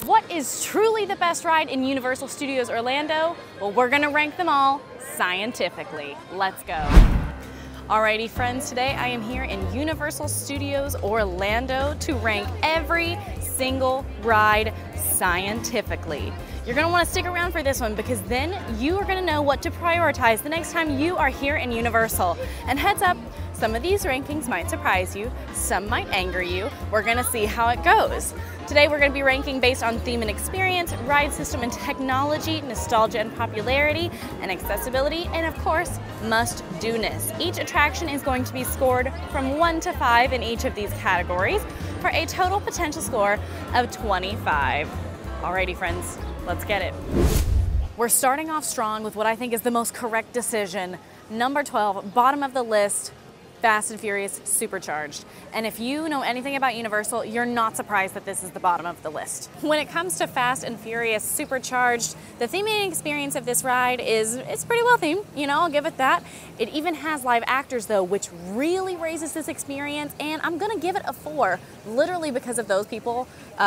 What is truly the best ride in Universal Studios Orlando? Well, we're gonna rank them all scientifically. Let's go. Alrighty friends, today I am here in Universal Studios Orlando to rank every single ride scientifically. You're gonna wanna stick around for this one because then you are gonna know what to prioritize the next time you are here in Universal. And heads up, some of these rankings might surprise you, some might anger you. We're gonna see how it goes. Today we're gonna be ranking based on theme and experience, ride system and technology, nostalgia and popularity, and accessibility, and of course, must-do-ness. Each attraction is going to be scored from 1 to 5 in each of these categories for a total potential score of 25. Alrighty friends, let's get it. We're starting off strong with what I think is the most correct decision. Number 12, bottom of the list, Fast and Furious Supercharged. And if you know anything about Universal, you're not surprised that this is the bottom of the list. When it comes to Fast and Furious Supercharged, the theming and experience of this ride it's pretty well themed, you know, I'll give it that. It even has live actors though, which really raises this experience, and I'm gonna give it a 4, literally because of those people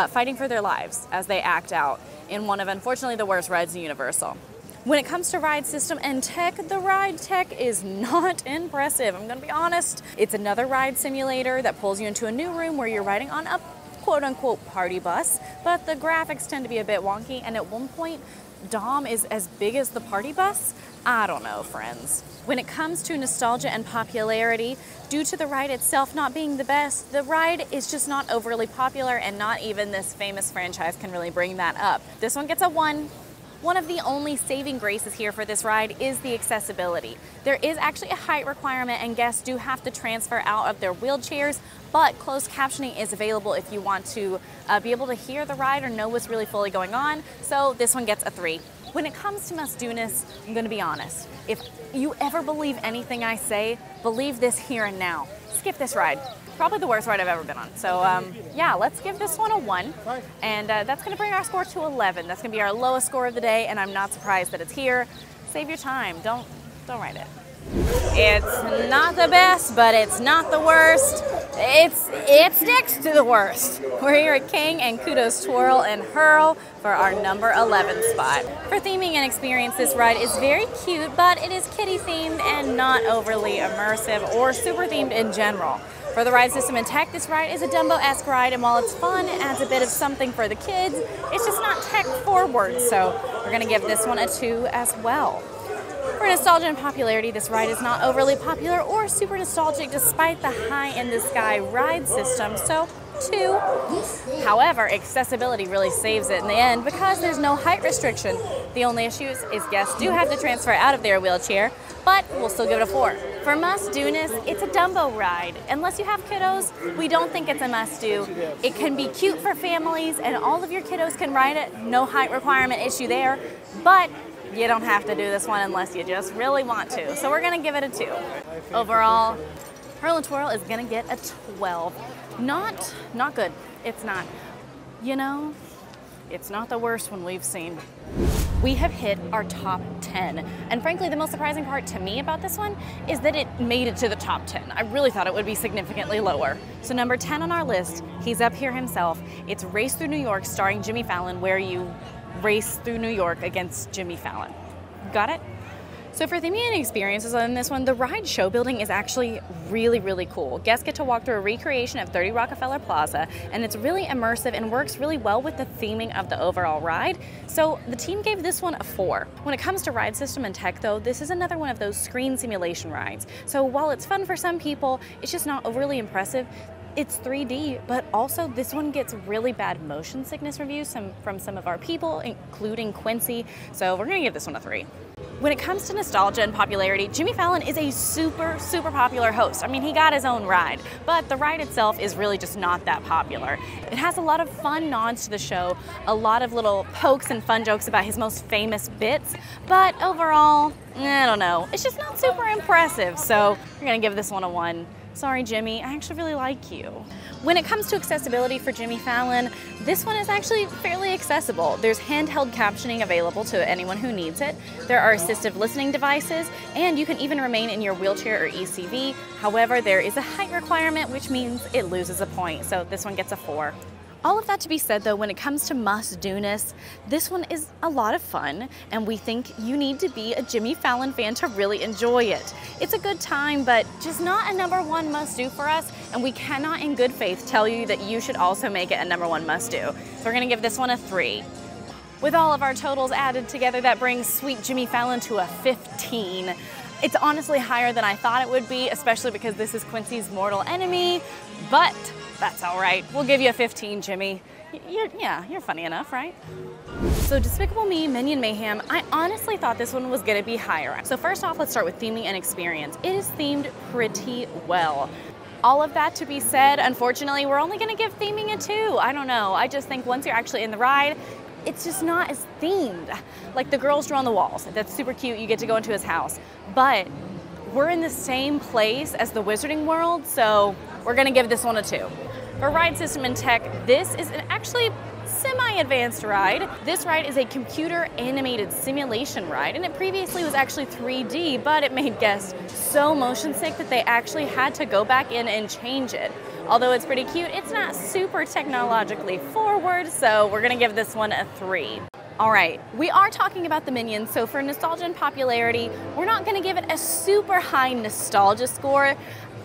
fighting for their lives as they act out in one of, unfortunately, the worst rides in Universal. When it comes to ride system and tech, the ride tech is not impressive, I'm gonna be honest. It's another ride simulator that pulls you into a new room where you're riding on a quote-unquote party bus, but the graphics tend to be a bit wonky, and at one point, Dom is as big as the party bus? I don't know, friends. When it comes to nostalgia and popularity, due to the ride itself not being the best, the ride is just not overly popular, and not even this famous franchise can really bring that up. This one gets a 1. One of the only saving graces here for this ride is the accessibility. There is actually a height requirement and guests do have to transfer out of their wheelchairs, but closed captioning is available if you want to be able to hear the ride or know what's really fully going on, so this one gets a 3. When it comes to must-do-ness, I'm gonna be honest. If you ever believe anything I say, believe this here and now. Skip this ride. Probably the worst ride I've ever been on. So yeah, let's give this one a 1. And that's gonna bring our score to 11. That's gonna be our lowest score of the day, and I'm not surprised that it's here. Save your time, don't write it. It's not the best, but it's not the worst. It's next to the worst. We're here at King and Kudos Twirl and Hurl for our number 11 spot. For theming and experience, this ride is very cute, but it is kiddie themed and not overly immersive or super themed in general. For the ride system and tech, this ride is a Dumbo-esque ride, and while it's fun, it adds a bit of something for the kids, it's just not tech forward, so we're gonna give this one a 2 as well. For nostalgia and popularity, this ride is not overly popular or super nostalgic despite the high-in-the-sky ride system, so 2. However, accessibility really saves it in the end because there's no height restriction. The only issue is guests do have to transfer out of their wheelchair, but we'll still give it a 4. For must-do-ness, it's a Dumbo ride. Unless you have kiddos, we don't think it's a must-do. It can be cute for families and all of your kiddos can ride it, no height requirement issue there, but you don't have to do this one unless you just really want to. So we're gonna give it a 2. Overall, Hurl and Twirl is gonna get a 12. Not good, it's not. You know, it's not the worst one we've seen. We have hit our top 10. And frankly, the most surprising part to me about this one is that it made it to the top 10. I really thought it would be significantly lower. So number 10 on our list, he's up here himself. It's Race Through New York starring Jimmy Fallon, where you race through New York against Jimmy Fallon. Got it? So for theming and experiences on this one, the ride show building is actually really, really cool. Guests get to walk through a recreation of 30 Rockefeller Plaza, and it's really immersive and works really well with the theming of the overall ride. So the team gave this one a 4. When it comes to ride system and tech though, this is another one of those screen simulation rides. So while it's fun for some people, it's just not overly impressive. It's 3D, but also this one gets really bad motion sickness reviews from some of our people, including Quincy. So we're gonna give this one a 3. When it comes to nostalgia and popularity, Jimmy Fallon is a super popular host. I mean, he got his own ride, but the ride itself is really just not that popular. It has a lot of fun nods to the show, a lot of little pokes and fun jokes about his most famous bits, but overall, I don't know, it's just not super impressive. So we're gonna give this one a 1. Sorry, Jimmy, I actually really like you. When it comes to accessibility for Jimmy Fallon, this one is actually fairly accessible. There's handheld captioning available to anyone who needs it. There are assistive listening devices, and you can even remain in your wheelchair or ECV. However, there is a height requirement, which means it loses a point, so this one gets a 4. All of that to be said though, when it comes to must-do-ness, this one is a lot of fun, and we think you need to be a Jimmy Fallon fan to really enjoy it. It's a good time, but just not a #1 must-do for us, and we cannot in good faith tell you that you should also make it a #1 must-do. So we're gonna give this one a 3. With all of our totals added together, that brings Sweet Jimmy Fallon to a 15. It's honestly higher than I thought it would be, especially because this is Quincy's mortal enemy, but that's all right. We'll give you a 15, Jimmy. You're funny enough, right? So Despicable Me, Minion Mayhem, I honestly thought this one was gonna be higher. So first off, let's start with theming and experience. It is themed pretty well. All of that to be said, unfortunately, we're only gonna give theming a 2. I don't know, I just think once you're actually in the ride, it's just not as themed. Like the girls draw on the walls, that's super cute, you get to go into his house. But we're in the same place as the Wizarding World, so we're gonna give this one a 2. For ride system and tech, this is an actually semi-advanced ride. This ride is a computer animated simulation ride, and it previously was actually 3D, but it made guests so motion sick that they actually had to go back in and change it. Although it's pretty cute, it's not super technologically forward, so we're gonna give this one a 3. All right, we are talking about the Minions, so for nostalgia and popularity, we're not gonna give it a super high nostalgia score.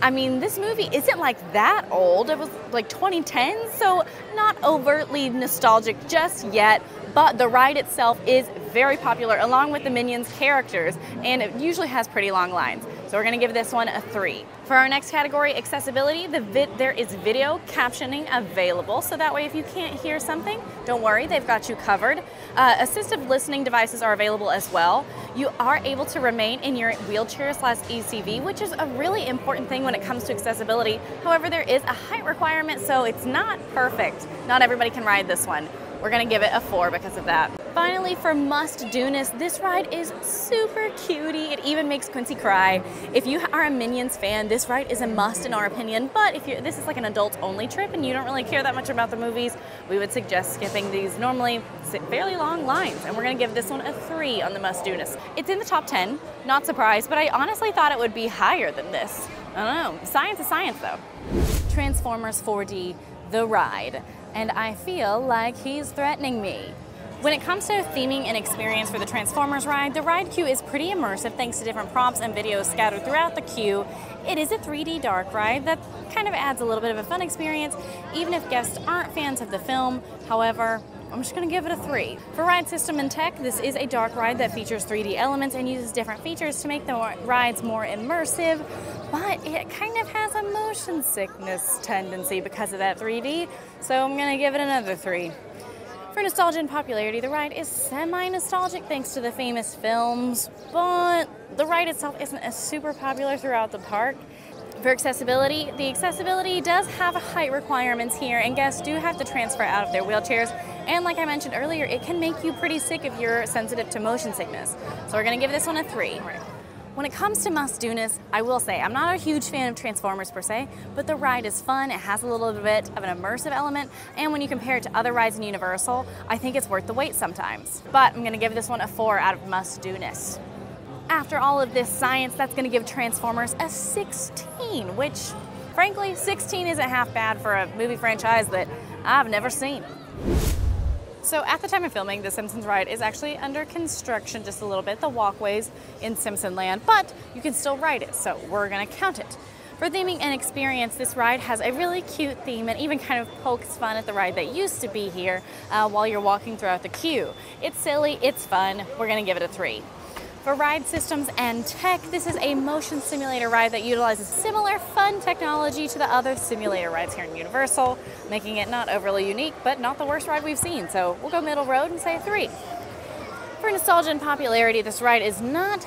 I mean, this movie isn't like that old. It was like 2010, so not overtly nostalgic just yet, but the ride itself is very popular along with the Minions characters, and it usually has pretty long lines. So we're gonna give this one a 3. For our next category, accessibility, there is video captioning available, so that way if you can't hear something, don't worry, they've got you covered. Assistive listening devices are available as well. You are able to remain in your wheelchair/ECV, which is a really important thing when it comes to accessibility. However, there is a height requirement, so it's not perfect. Not everybody can ride this one. We're gonna give it a 4 because of that. Finally, for must-do-ness, this ride is super cutie. It even makes Quincy cry. If you are a Minions fan, this ride is a must in our opinion, but if this is like an adults-only trip and you don't really care that much about the movies, we would suggest skipping these normally fairly long lines, and we're gonna give this one a 3 on the must-do-ness. It's in the top 10, not surprised, but I honestly thought it would be higher than this. I don't know, science is science though. Transformers 4D, the ride. And I feel like he's threatening me. When it comes to theming and experience for the Transformers ride, the ride queue is pretty immersive thanks to different props and videos scattered throughout the queue. It is a 3D dark ride that kind of adds a little bit of a fun experience, even if guests aren't fans of the film. However, I'm just gonna give it a 3. For ride system and tech, this is a dark ride that features 3D elements and uses different features to make the rides more immersive, but it kind of has a motion sickness tendency because of that 3D, so I'm gonna give it another 3. For nostalgia and popularity, the ride is semi-nostalgic thanks to the famous films, but the ride itself isn't as super popular throughout the park. For accessibility, the accessibility does have height requirements here, and guests do have to transfer out of their wheelchairs. And like I mentioned earlier, it can make you pretty sick if you're sensitive to motion sickness. So we're gonna give this one a 3. When it comes to must-do-ness, I will say, I'm not a huge fan of Transformers per se, but the ride is fun, it has a little bit of an immersive element, and when you compare it to other rides in Universal, I think it's worth the wait sometimes. But I'm gonna give this one a 4 out of must-do-ness. After all of this science, that's gonna give Transformers a 16, which, frankly, 16 isn't half bad for a movie franchise that I've never seen. So at the time of filming, the Simpsons ride is actually under construction just a little bit, the walkways in Simpson Land, but you can still ride it, so we're gonna count it. For theming and experience, this ride has a really cute theme and even kind of pokes fun at the ride that used to be here while you're walking throughout the queue. It's silly, it's fun, we're gonna give it a 3. For ride systems and tech, this is a motion simulator ride that utilizes similar fun technology to the other simulator rides here in Universal, making it not overly unique, but not the worst ride we've seen. So we'll go middle road and say 3. For nostalgia and popularity, this ride is not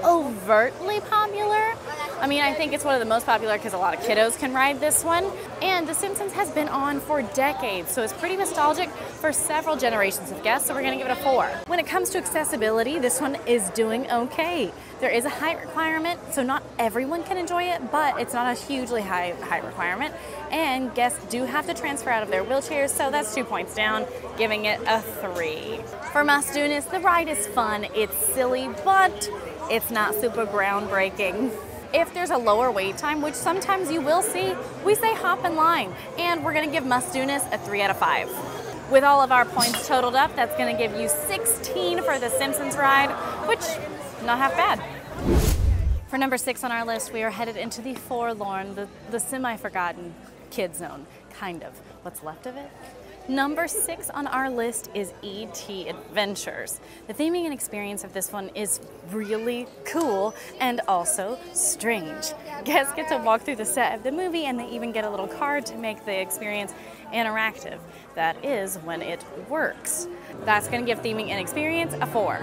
overtly popular. I mean, I think it's one of the most popular because a lot of kiddos can ride this one. And The Simpsons has been on for decades, so it's pretty nostalgic for several generations of guests, so we're gonna give it a 4. When it comes to accessibility, this one is doing okay. There is a height requirement, so not everyone can enjoy it, but it's not a hugely high height requirement. And guests do have to transfer out of their wheelchairs, so that's 2 points down, giving it a 3. For must-do-ness, the ride is fun, it's silly, but it's not super groundbreaking. If there's a lower wait time, which sometimes you will see, we say hop in line, and we're gonna give must-do-ness a 3 out of 5. With all of our points totaled up, that's gonna give you 16 for the Simpsons ride, which, not half bad. For number 6 on our list, we are headed into the forlorn, the semi-forgotten kid zone, kind of. What's left of it? Number 6 on our list is E.T. Adventures. The theming and experience of this one is really cool and also strange. Guests get to walk through the set of the movie, and they even get a little card to make the experience interactive. That is when it works. That's going to give theming and experience a 4.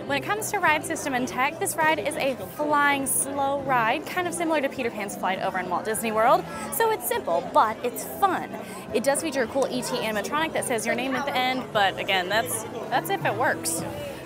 When it comes to ride system and tech, this ride is a flying slow ride, kind of similar to Peter Pan's flight over in Walt Disney World. So it's simple, but it's fun. It does feature a cool E.T. animatronic that says your name at the end, but again, that's if it works.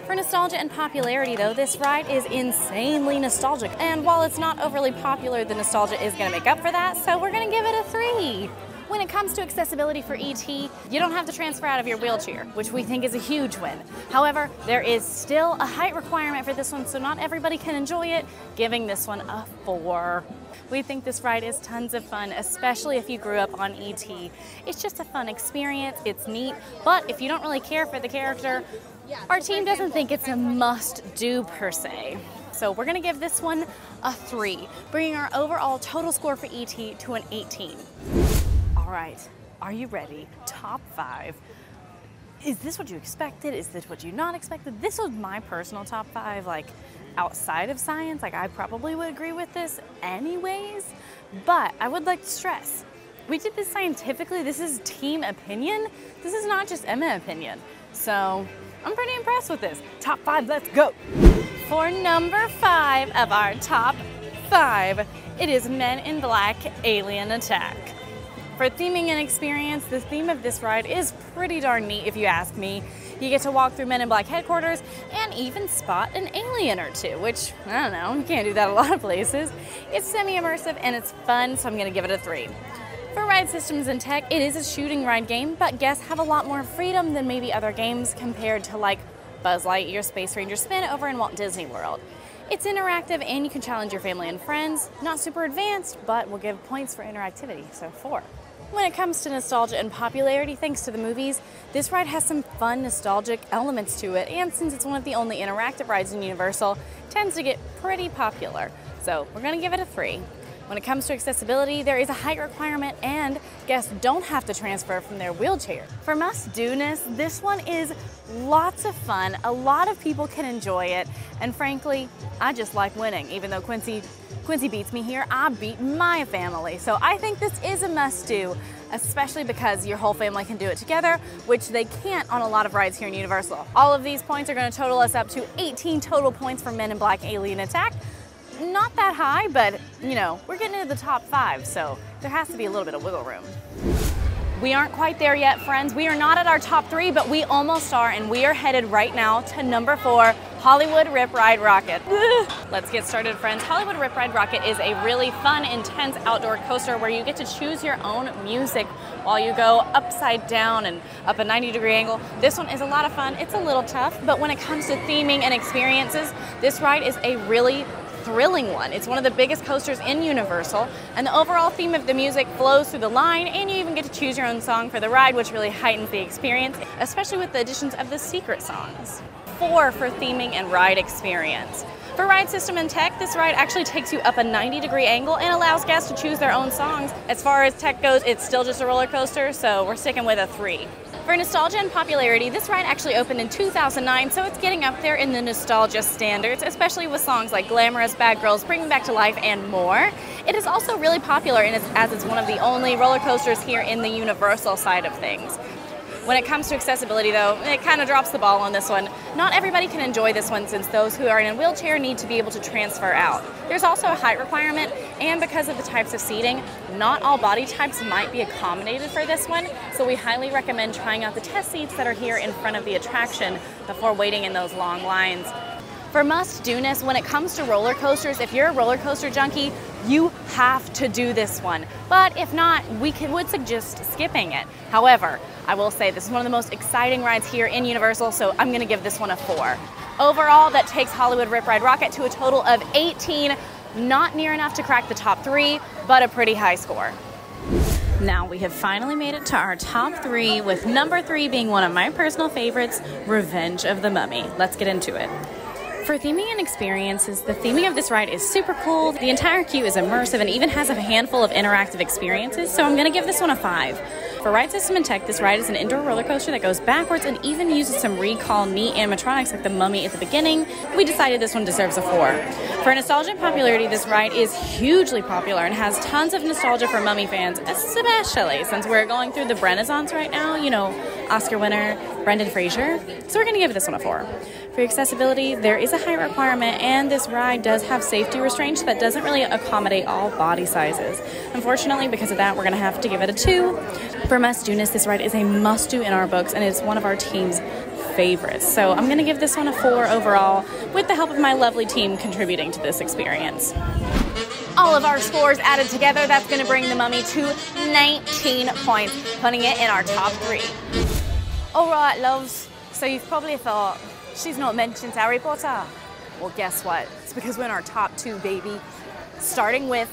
For nostalgia and popularity though, this ride is insanely nostalgic. And while it's not overly popular, the nostalgia is gonna make up for that, so we're gonna give it a 3. When it comes to accessibility for E.T., you don't have to transfer out of your wheelchair, which we think is a huge win. However, there is still a height requirement for this one, so not everybody can enjoy it, giving this one a 4. We think this ride is tons of fun, especially if you grew up on E.T. It's just a fun experience, it's neat, but if you don't really care for the character, our team doesn't think it's a must-do per se. So we're gonna give this one a 3, bringing our overall total score for E.T. to an 18. All right, are you ready? Top 5. Is this what you expected? Is this what you not expected? This was my personal top 5, like outside of science. Like I probably would agree with this anyways, but I would like to stress, we did this scientifically. This is team opinion. This is not just Emma opinion. So I'm pretty impressed with this. Top 5, let's go. For number 5 of our top 5, it is Men in Black Alien Attack. For theming and experience, the theme of this ride is pretty darn neat if you ask me. You get to walk through Men in Black headquarters and even spot an alien or two, which, I don't know, you can't do that a lot of places. It's semi-immersive and it's fun, so I'm gonna give it a 3. For ride systems and tech, it is a shooting ride game, but guests have a lot more freedom than maybe other games compared to like Buzz Lightyear Space Ranger Spin over in Walt Disney World. It's interactive and you can challenge your family and friends. Not super advanced, but we'll give points for interactivity, so 4. When it comes to nostalgia and popularity, thanks to the movies, this ride has some fun nostalgic elements to it, and since it's one of the only interactive rides in Universal, it tends to get pretty popular. So we're gonna give it a 3. When it comes to accessibility, there is a height requirement and guests don't have to transfer from their wheelchair. For must-do-ness, this one is lots of fun. A lot of people can enjoy it, and frankly, I just like winning. Even though Quincy beats me here, I beat my family. So I think this is a must-do, especially because your whole family can do it together, which they can't on a lot of rides here in Universal. All of these points are going to total us up to 18 total points for Men in Black Alien Attack. Not that high, but you know, we're getting into the top 5, so there has to be a little bit of wiggle room. We aren't quite there yet, friends. We are not at our top 3, but we almost are, and we are headed right now to number 4, Hollywood Rip Ride Rocket. Let's get started, friends. Hollywood Rip Ride Rocket is a really fun, intense outdoor coaster where you get to choose your own music while you go upside down and up a 90-degree angle. This one is a lot of fun. It's a little tough, but when it comes to theming and experiences, this ride is a really thrilling one. It's one of the biggest coasters in Universal, and the overall theme of the music flows through the line, and you even get to choose your own song for the ride, which really heightens the experience, especially with the additions of the secret songs. 4 for theming and ride experience. For ride system and tech, this ride actually takes you up a 90-degree angle and allows guests to choose their own songs. As far as tech goes, it's still just a roller coaster, so we're sticking with a 3. For nostalgia and popularity, this ride actually opened in 2009, so it's getting up there in the nostalgia standards, especially with songs like Glamorous, Bad Girls, Bring Me Back to Life, and more. It is also really popular as it's one of the only roller coasters here in the Universal side of things. When it comes to accessibility though, it kind of drops the ball on this one. Not everybody can enjoy this one since those who are in a wheelchair need to be able to transfer out. There's also a height requirement, and because of the types of seating, not all body types might be accommodated for this one, so we highly recommend trying out the test seats that are here in front of the attraction before waiting in those long lines. For must-do-ness, when it comes to roller coasters, if you're a roller coaster junkie, you have to do this one. But if not, we would suggest skipping it. However, I will say this is one of the most exciting rides here in Universal, so I'm gonna give this one a 4. Overall, that takes Hollywood Rip Ride Rocket to a total of 18 Not near enough to crack the top 3, but a pretty high score. Now we have finally made it to our top 3, with number 3 being one of my personal favorites, Revenge of the Mummy. Let's get into it. For theming and experiences, the theming of this ride is super cool. The entire queue is immersive and even has a handful of interactive experiences, so I'm going to give this one a 5. For ride system and tech, this ride is an indoor roller coaster that goes backwards and even uses some recall neat animatronics like the mummy at the beginning. We decided this one deserves a 4. For nostalgia and popularity, this ride is hugely popular and has tons of nostalgia for mummy fans, especially since we're going through the Renaissance right now, you know, Oscar winner Brendan Fraser. So we're going to give this one a 4. For accessibility, there is a height requirement, and this ride does have safety restraints that doesn't really accommodate all body sizes. Unfortunately, because of that, we're going to have to give it a 2. For must-do-ness, this ride is a must-do in our books, and it's one of our team's favorites. So I'm going to give this one a 4 overall, with the help of my lovely team contributing to this experience. All of our scores added together, that's going to bring the Mummy to 19 points, putting it in our top 3. All right, loves. So you've probably thought, she's not mentioned Harry Potter. Well, guess what? It's because we're in our top 2, baby. Starting with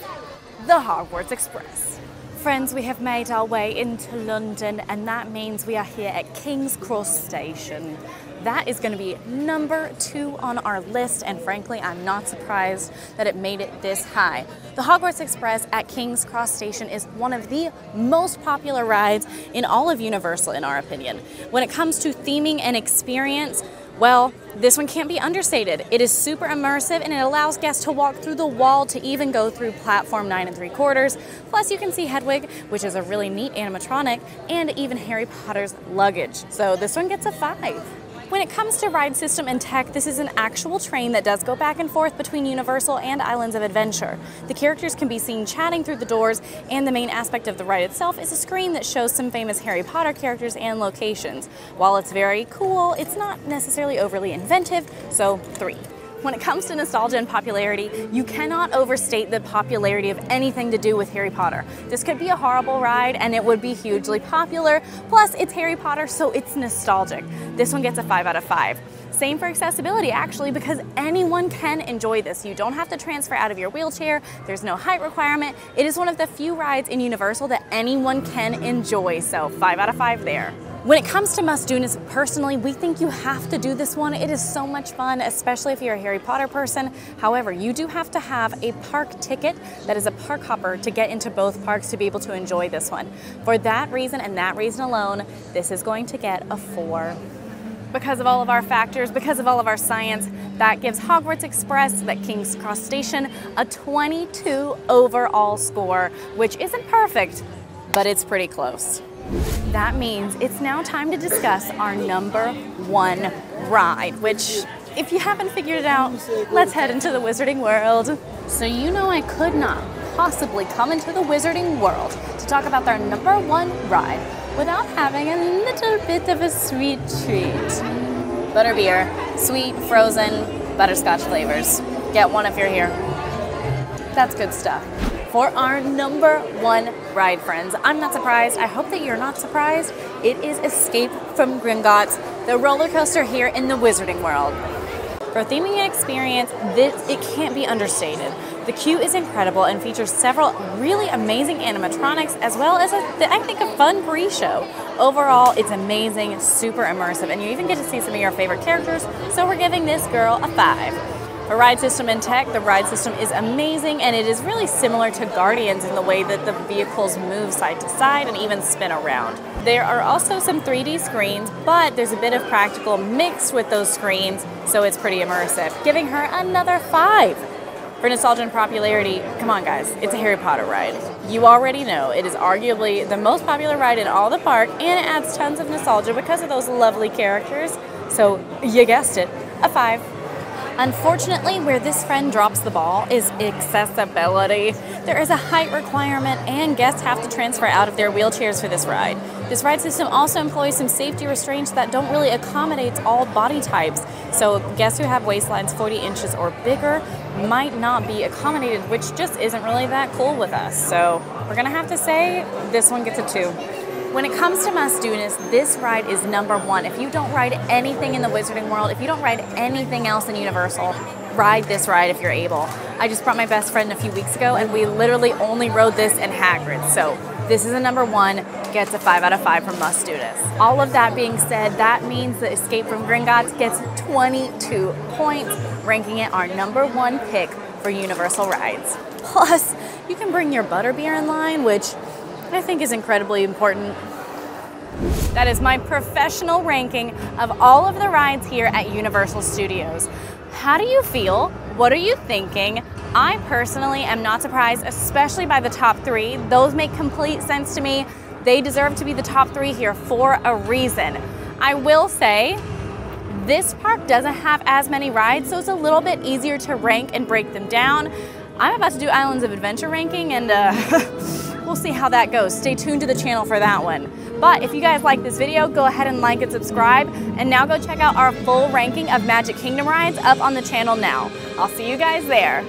the Hogwarts Express. Friends, we have made our way into London, and that means we are here at King's Cross Station. That is going to be number 2 on our list, and frankly, I'm not surprised that it made it this high. The Hogwarts Express at King's Cross Station is one of the most popular rides in all of Universal, in our opinion. When it comes to theming and experience, well, this one can't be understated. It is super immersive, and it allows guests to walk through the wall to even go through platform 9 3/4. Plus, you can see Hedwig, which is a really neat animatronic, and even Harry Potter's luggage. So this one gets a 5. When it comes to ride system and tech, this is an actual train that does go back and forth between Universal and Islands of Adventure. The characters can be seen chatting through the doors, and the main aspect of the ride itself is a screen that shows some famous Harry Potter characters and locations. While it's very cool, it's not necessarily overly inventive, so 3. When it comes to nostalgia and popularity, you cannot overstate the popularity of anything to do with Harry Potter. This could be a horrible ride and it would be hugely popular, plus it's Harry Potter, so it's nostalgic. This one gets a 5 out of 5. Same for accessibility, actually, because anyone can enjoy this. You don't have to transfer out of your wheelchair. There's no height requirement. It is one of the few rides in Universal that anyone can enjoy, so 5 out of 5 there. When it comes to must-do-ness, personally, we think you have to do this one. It is so much fun, especially if you're a Harry Potter person. However, you do have to have a park ticket that is a park hopper to get into both parks to be able to enjoy this one. For that reason and that reason alone, this is going to get a 4. Because of all of our factors, because of all of our science, that gives Hogwarts Express at King's Cross Station a 22 overall score, which isn't perfect, but it's pretty close. That means it's now time to discuss our number 1 ride, which, if you haven't figured it out, let's head into the Wizarding World. So you know I could not possibly come into the Wizarding World to talk about their number 1 ride without having a little bit of a sweet treat. Butterbeer, sweet, frozen, butterscotch flavors. Get one if you're here. That's good stuff. For our number 1 ride, friends, I'm not surprised. I hope that you're not surprised. It is Escape from Gringotts, the roller coaster here in the Wizarding World. For theming and experience, it can't be understated. The queue is incredible and features several really amazing animatronics, as well as I think a fun pre-show. Overall, it's amazing, super immersive, and you even get to see some of your favorite characters, so we're giving this girl a 5. For ride system and tech, the ride system is amazing, and it is really similar to Guardians in the way that the vehicles move side to side and even spin around. There are also some 3D screens, but there's a bit of practical mixed with those screens, so it's pretty immersive, giving her another 5. For nostalgia and popularity, come on guys, it's a Harry Potter ride. You already know it is arguably the most popular ride in all the park, and it adds tons of nostalgia because of those lovely characters, so you guessed it, a 5. Unfortunately, where this friend drops the ball is accessibility. There is a height requirement, and guests have to transfer out of their wheelchairs for this ride. This ride system also employs some safety restraints that don't really accommodate all body types. So guests who have waistlines 40 inches or bigger might not be accommodated, which just isn't really that cool with us. So we're gonna have to say this one gets a 2. When it comes to must-do-ness, this ride is number 1. If you don't ride anything in the Wizarding World, if you don't ride anything else in Universal, ride this ride if you're able. I just brought my best friend a few weeks ago and we literally only rode this in Hagrid's. So this is a number 1, gets a 5 out of 5 from must do this. All of that being said, that means that Escape from Gringotts gets 22 points, ranking it our number 1 pick for Universal rides. Plus, you can bring your butterbeer in line, which I think is incredibly important. That is my professional ranking of all of the rides here at Universal Studios. How do you feel? What are you thinking? I personally am not surprised, especially by the top 3. Those make complete sense to me. They deserve to be the top 3 here for a reason. I will say, this park doesn't have as many rides, so it's a little bit easier to rank and break them down. I'm about to do Islands of Adventure ranking, and we'll see how that goes. Stay tuned to the channel for that one. But if you guys like this video, go ahead and like and subscribe. And now go check out our full ranking of Magic Kingdom rides up on the channel now. I'll see you guys there.